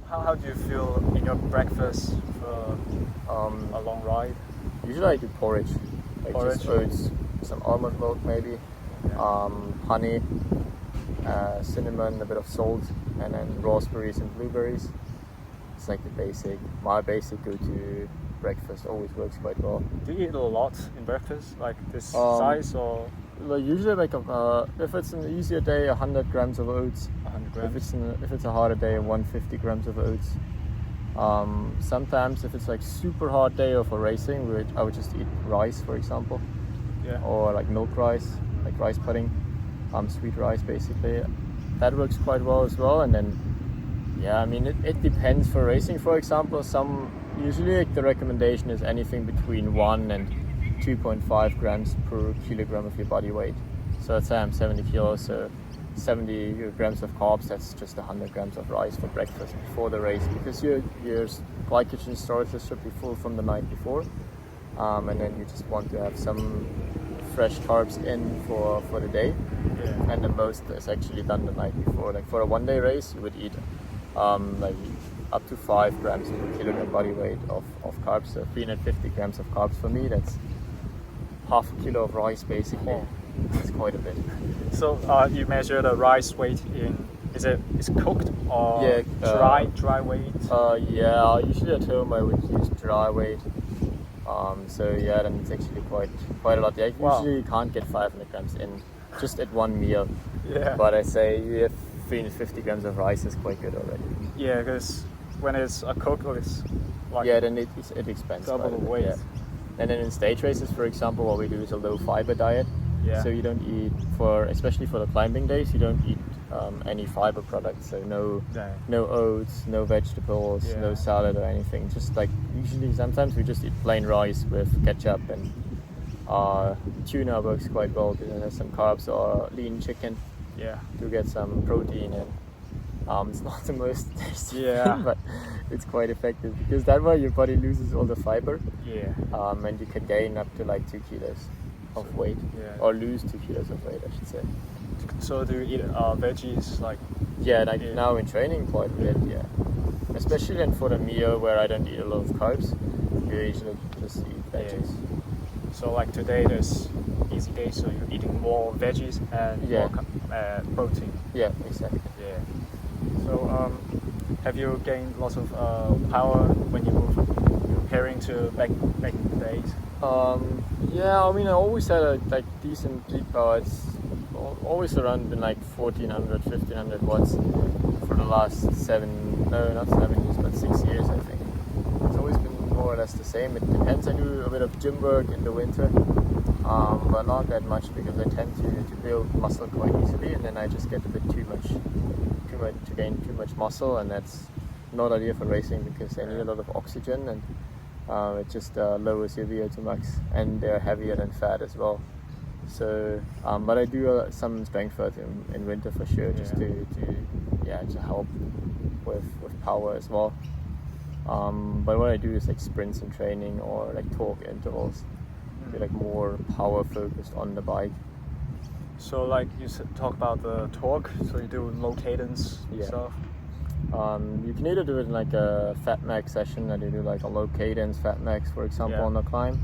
how do you feel in your breakfast for a long ride? Usually I do porridge, like just oats, some almond milk maybe, honey, cinnamon, a bit of salt, and then raspberries and blueberries. It's like my basic go-to breakfast, always works quite well. Do you eat a lot in breakfast, like this size or? Like usually like if it's an easier day, 100 grams of oats. 100 grams. If it's a harder day, 150 grams of oats. Sometimes if it's like super hard day or for racing, I would just eat rice, for example. Yeah. Or like milk rice, like rice pudding, sweet rice basically. That works quite well as well. And then, I mean, it depends. For racing, for example, usually like the recommendation is anything between 1 and 2.5 grams per kilogram of your body weight. So let's say I'm 70 kilos, so 70 grams of carbs, that's just 100 grams of rice for breakfast before the race, because your glycogen storages should be full from the night before, and then you just want to have some fresh carbs in for the day, and the most is actually done the night before. Like for a one-day race, you would eat like up to 5 grams per kilogram body weight of carbs, so 350 grams of carbs for me, that's half a kilo of rice basically. It's quite a bit. So you measure the rice weight is cooked or dry weight? Usually at home I would use dry weight. Then it's actually quite a lot. Usually you can't get 500 grams in just at one meal. Yeah. But I say you have 350 grams of rice is quite good already. Yeah, because when it's a cooked, it's like then it expands double the weight. Yeah. And then in stage races, for example, what we do is a low fiber diet. Yeah. So you don't eat especially for the climbing days, you don't eat any fiber products. So no oats, no vegetables, no salad or anything. Just like usually, sometimes we just eat plain rice with ketchup, and tuna works quite well. Then there's some carbs, or lean chicken. Yeah. To get some protein in. It's not the most tasty thing, but it's quite effective, because that way your body loses all the fiber. Yeah. And you can gain up to like 2 kilos of weight, or lose 2 kilos of weight, I should say. So do you eat veggies like? Now in training quite a bit, especially then for the meal where I don't eat a lot of carbs, you usually just eat veggies. So like today there's easy day, so you're eating more veggies and more protein. Yeah, exactly. Yeah. So have you gained lots of power when you were preparing to back in the days? I mean, I always had a decent peak power. It's always around like 1400, 1500 watts for the last 6 years, I think. It's always been more or less the same. It depends. I do a bit of gym work in the winter, but not that much, because I tend to build muscle quite easily, and then I just get a bit too much to gain too much muscle, and that's not ideal for racing, because they need a lot of oxygen, and it just lowers your VO2 max, and they're heavier than fat as well. So, but I do some strength work in winter for sure, just to help with power as well. But what I do is like sprints in training, or like torque intervals, be like more power focused on the bike. So like you talk about the torque, so you do low cadence stuff? You can either do it in like a fat max session, that you do like a low cadence fat max, for example, on the climb,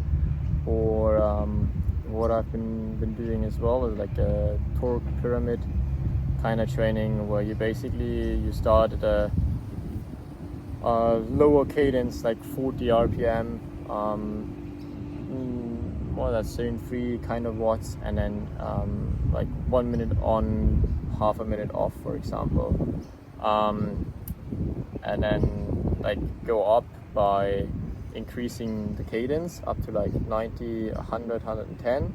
or what I've been doing as well is like a torque pyramid kind of training, where you start at a lower cadence, like 40 RPM, that's zone 3 kind of watts, and then like 1 minute on, half a minute off, for example, and then like go up by increasing the cadence up to like 90, 100, 110,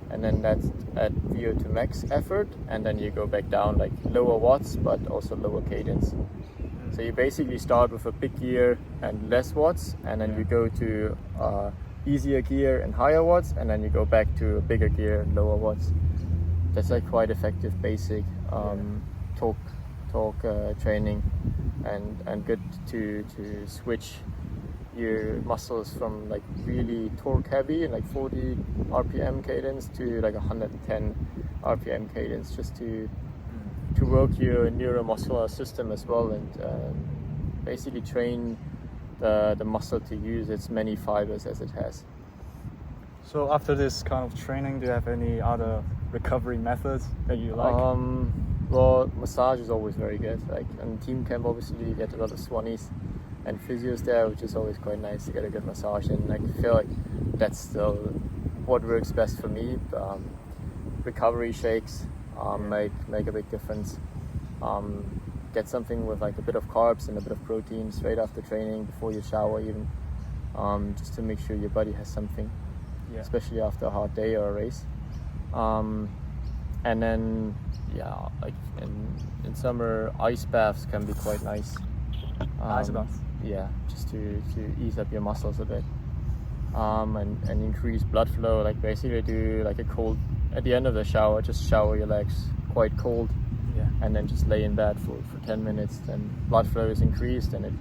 and then that's at VO2 max effort, and then you go back down like lower watts but also lower cadence. So you basically start with a big gear and less watts, and then you go to easier gear and higher watts, and then you go back to a bigger gear and lower watts. That's like quite effective basic torque training, and good to switch your muscles from like really torque heavy, like 40 RPM cadence, to like 110 RPM cadence, just to work your neuromuscular system as well, and basically train the muscle to use its many fibers as it has. So after this kind of training, do you have any other recovery methods that you like? Well, massage is always very good. Like on team camp, obviously you get a lot of Swannies and physios there, which is always quite nice to get a good massage. And I feel like that's still what works best for me. Recovery shakes make a big difference. Get something with like a bit of carbs and a bit of protein straight after training, before you shower even, just to make sure your body has something, especially after a hard day or a race. And then like in summer, ice baths can be quite nice. Ice baths? Yeah, just to ease up your muscles a bit, and increase blood flow. Like basically do like a cold, at the end of the shower, just shower your legs quite cold, and then just lay in bed for 10 minutes. Then blood flow is increased, and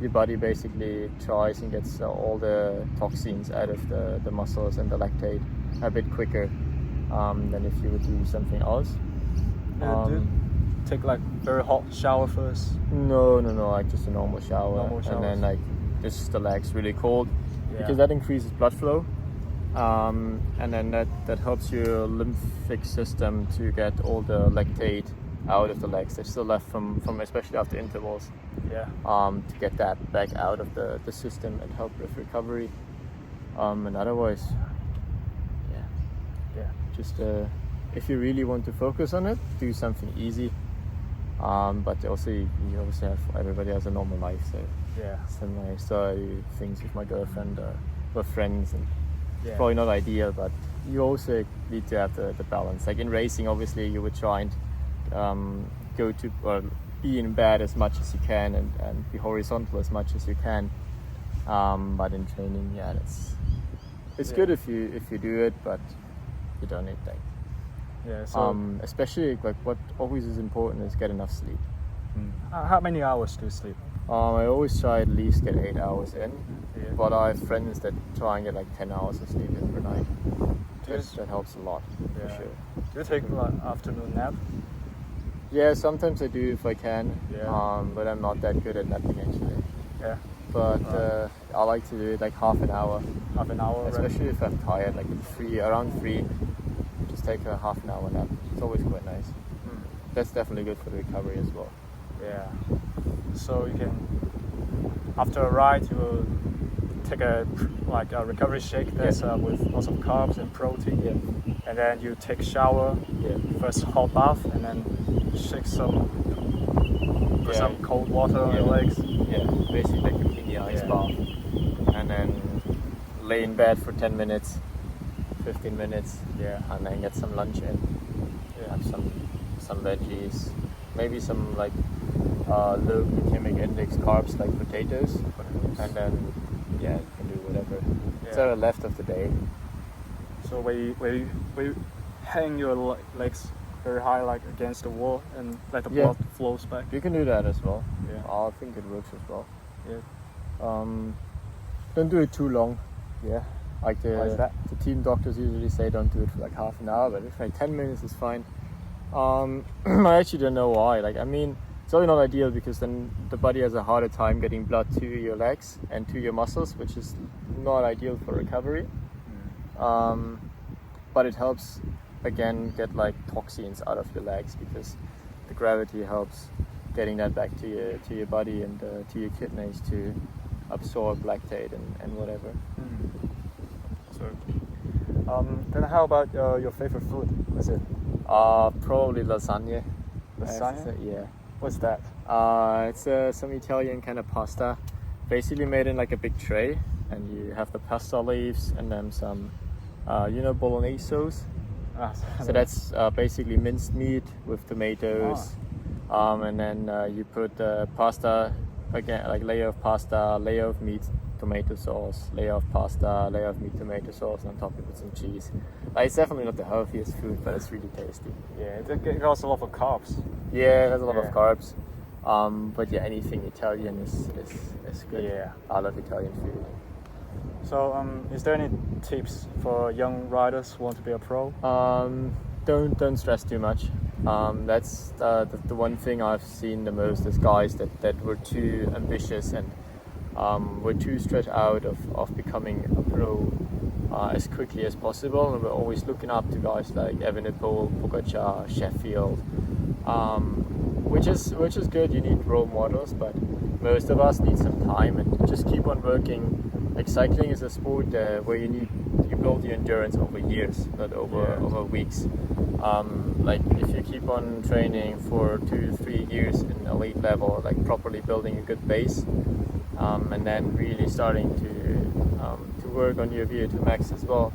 your body basically tries and gets all the toxins out of the muscles and the lactate a bit quicker than if you would do something else. Do you take like very hot shower first? No, like just a normal shower. And then like just the legs really cold, because that increases blood flow, and then that helps your lymphatic system to get all the lactate out of the legs that's still left from especially after intervals, to get that back out of the system and help with recovery, and otherwise just if you really want to focus on it, do something easy, but also you obviously everybody has a normal life, so I still do things with my girlfriend or with friends, and it's probably not ideal, but you also need to have the balance. Like in racing, obviously you would try and go to or be in bed as much as you can and be horizontal as much as you can, but in training, it's good if you do it, but you don't need that. So especially like what always is important is get enough sleep. How many hours do you sleep? I always try at least get 8 hours in, but I have friends that try and get like 10 hours of sleep in per night. That helps a lot, for sure. Do you take like afternoon nap? Yeah, sometimes I do if I can, but I'm not that good at napping actually. But I like to do it like half an hour, especially if I'm tired, like around 3, just take a half an hour nap. It's always quite nice. That's definitely good for the recovery as well. So you can, after a ride, you will take a recovery shake that's with lots of carbs and protein, and then you take a shower, first hot bath, and then shake some cold water on your legs. Basically like a mini ice bath, and then lay in bed for 10 minutes, 15 minutes, and then get some lunch in. Have some veggies, maybe some like low glycemic index carbs like potatoes, and then you can do whatever. So left of the day. So where you hang your legs very high, like against the wall, and let the blood flows back. You can do that as well. I think it works as well. Don't do it too long. Like the team doctors usually say don't do it for like half an hour, but if like 10 minutes is fine. I actually don't know why. Like, I mean, it's really not ideal because then the body has a harder time getting blood to your legs and to your muscles, which is not ideal for recovery. But it helps again get like toxins out of your legs, because the gravity helps getting that back to your body and to your kidneys to absorb lactate and whatever. So, then how about your favorite food? What's it? Probably lasagna. Lasagna? What's that? It's some Italian kind of pasta, basically made in like a big tray, and you have the pasta leaves and then some, bolognese sauce. So that's basically minced meat with tomatoes, and then you put pasta again, like layer of pasta, layer of meat, tomato sauce, layer of pasta, layer of meat, tomato sauce, and on top you put some cheese. It's definitely not the healthiest food, but it's really tasty. It has a lot of carbs. Yeah, it has a lot of carbs. But anything Italian is good. I love Italian food. So, is there any tips for young riders who want to be a pro? Don't stress too much. That's the one thing I've seen the most is guys that were too ambitious and were too stressed out of becoming a pro as quickly as possible. And we're always looking up to guys like Evenepoel, Pogacar, Sheffield, which is good. You need role models, but most of us need some time and just keep on working. Like cycling is a sport where you build your endurance over years, not over weeks. Like if you keep on training for 2-3 years in elite level, like properly building a good base, and then really starting to work on your VO2 max as well,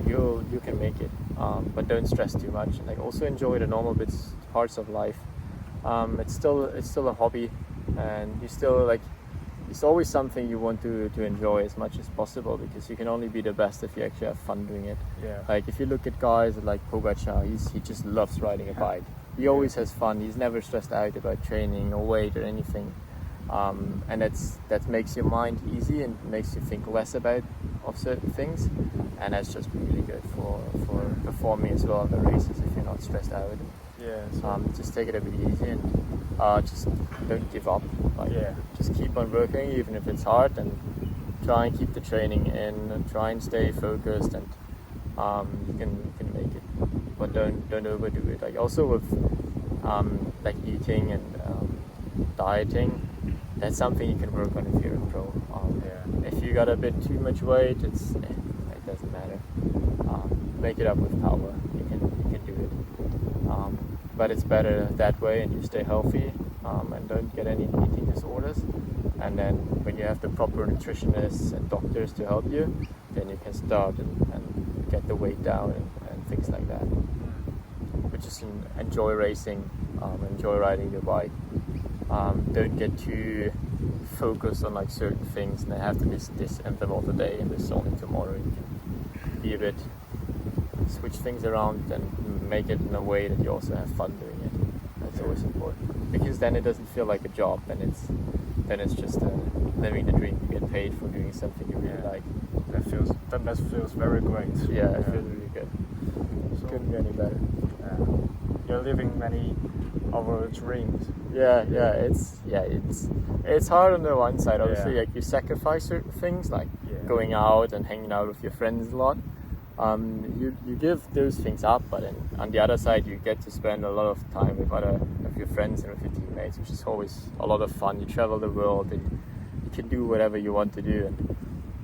you can make it. But don't stress too much. Like also enjoy the normal parts of life. It's still a hobby, and you still like. It's always something you want to enjoy as much as possible, because you can only be the best if you actually have fun doing it. Yeah. Like if you look at guys like Pogacar, he just loves riding a bike. He always has fun. He's never stressed out about training or weight or anything. And that makes your mind easy and makes you think less of certain things. And that's just really good for performing as well in the races if you're not stressed out. Yeah. So Just take it a bit easy and just don't give up. Like, yeah. just keep on working even if it's hard, and try and keep the training in and try and stay focused, and you can make it. But don't overdo it. Like also with like eating and dieting, that's something you can work on if you're a pro. If you got a bit too much weight, it doesn't matter. Make it up with power. You can do it. But it's better that way, and you stay healthy and don't get any eating disorders. And then when you have the proper nutritionists and doctors to help you, then you can start and get the weight down and things like that. But just enjoy racing, enjoy riding your bike. Don't get too focused on like certain things, and they have to be this interval today and this only tomorrow. You can be a bit, switch things around and make it in a way that you also have fun doing it. That's always important, because then it doesn't feel like a job, and it's just living the dream. You get paid for doing something you really like. That feels very great. Yeah, it feels really good. So, Couldn't be any better. You're living many of our dreams. It's hard on the one side. Obviously, Yeah. like you sacrifice certain things, like Yeah. going out and hanging out with your friends a lot. You give those things up, but then on the other side, you get to spend a lot of time with your friends and with your teammates, which is always a lot of fun. You travel the world and you can do whatever you want to do.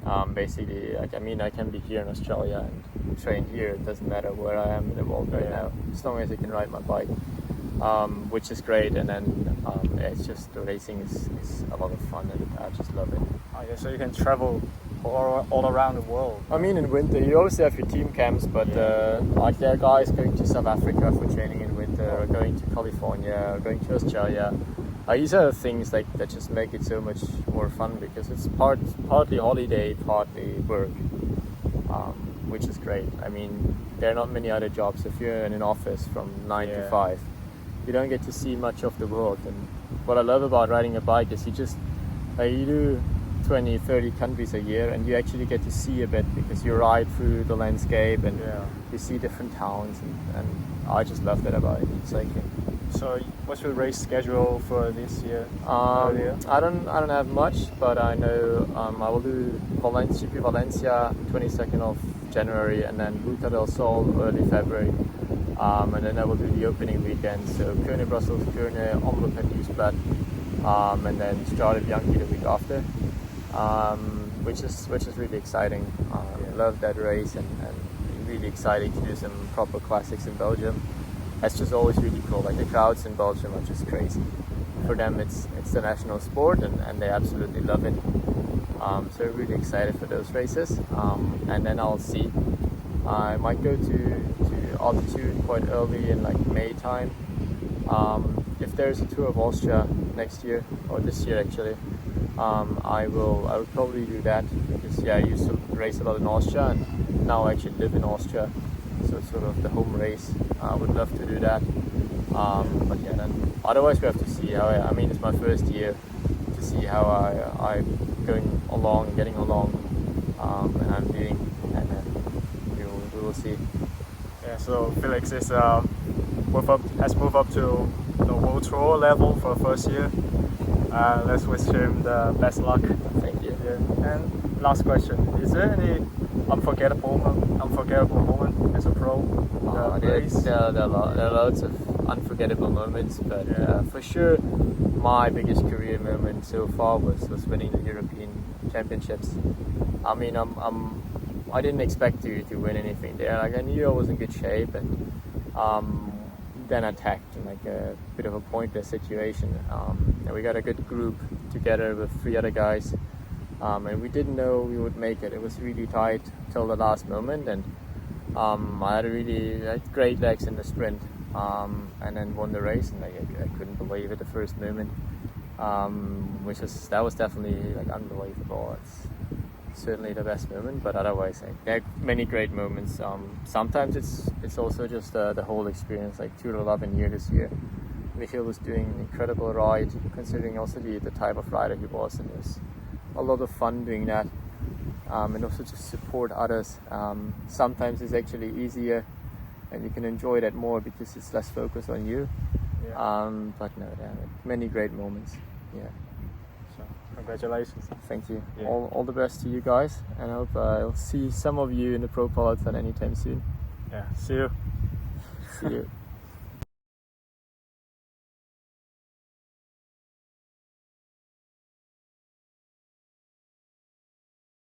And basically, like I can be here in Australia and train here. It doesn't matter where I am in the world right now, as long as I can ride my bike, which is great. And then it's just the racing is a lot of fun, and I just love it. Oh, yeah, so you can travel all around the world. I mean, in winter, you obviously have your team camps, but like there are guys going to South Africa for training in winter, or going to California, or going to Australia. These are things like that just make it so much more fun, because it's partly holiday, partly work, which is great. I mean, there are not many other jobs. If you're in an office from 9 to 5, you don't get to see much of the world. And what I love about riding a bike is you do 20, 30 countries a year, and you actually get to see a bit, because you ride through the landscape and you see different towns, and I just love that about cycling. So what's your race schedule for this year? I don't have much, but I know I will do Valencia 22nd of January, and then Ruta del Sol early February, and then I will do the opening weekend, so Kuurne, Brussels, Kuurne, Omloop and Nieuwsblad, and then Strade Bianchi the week after, which is really exciting. I love that race, and really exciting to do some proper classics in Belgium. That's just always really cool. Like the crowds in Belgium are just crazy. For them, it's the national sport, and they absolutely love it. So really excited for those races. And then I'll see. I might go to altitude quite early in like May time. If there's a Tour of Austria next year, or this year actually, I will probably do that, because I used to race a lot in Austria, and now I actually live in Austria. So it's sort of the home race. I would love to do that. But yeah, then otherwise we have to see how I mean, it's my first year, to see how I'm getting along, and I'm doing, and then we will see. Yeah, so Felix is has moved up to the World Tour level for first year. Let's wish him the best luck. Thank you. Yeah. And last question: is there any unforgettable moment as a pro? There are lots of unforgettable moments, but for sure, my biggest career moment so far was winning the European Championships. I mean, I didn't expect to win anything there. Like, I knew I was in good shape, and then attacked in like a bit of a pointless situation. And we got a good group together with 3 other guys, and we didn't know we would make it. It was really tight till the last moment, and I had great legs in the sprint, and then won the race, and I couldn't believe it the first moment. That was definitely like unbelievable. It's certainly the best moment, but otherwise, like, there are many great moments. Sometimes it's also just the whole experience. Like Tour de l'Avenir here this year, Michael was doing an incredible ride, considering also the type of rider he was, and it was a lot of fun doing that. And also to support others. Sometimes it's actually easier, and you can enjoy that more because it's less focused on you. Yeah. But no, there are many great moments. Yeah. So congratulations. Thank you. Yeah. All the best to you guys, and I hope I'll see some of you in the Pro Peloton anytime soon. Yeah. See you. See you.